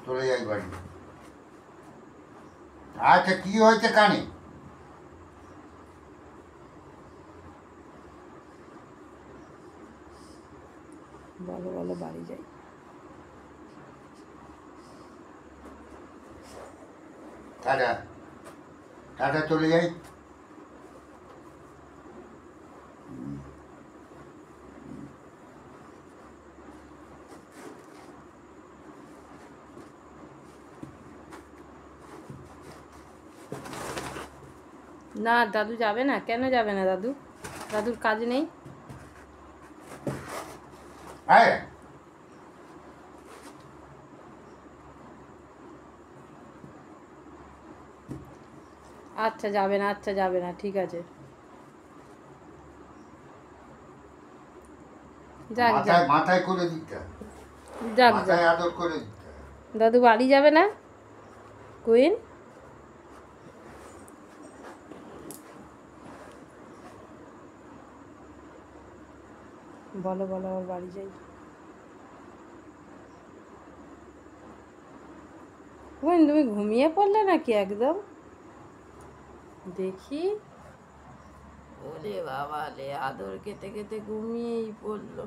চলে যাই বাড়ি। আচ্ছা, কি হয়েছে কানে? বলো বলো, বাড়ি যাই। টাটা, টাটা, চলে যাই। না দাদু যাবে না, কেন যাবে না দাদু? দাদুর কাজ নেই? হ্যাঁ, আচ্ছা যাবে না, আচ্ছা যাবে না, ঠিক আছে। যাক মাথায় যাক মাথায় করে দিতে হবে, যাক মাথায় যাক। আদর করে দিতে হবে। দাদু বাড়ি যাবে না? কুইন, বলো বলো, আবার বাড়ি যাই। কুইন, তুমি ঘুমিয়ে পড়লে নাকি একদম? দেখি। ওরে বাবা রে, আদর খেতে খেতে ঘুমিয়েই পড়লো।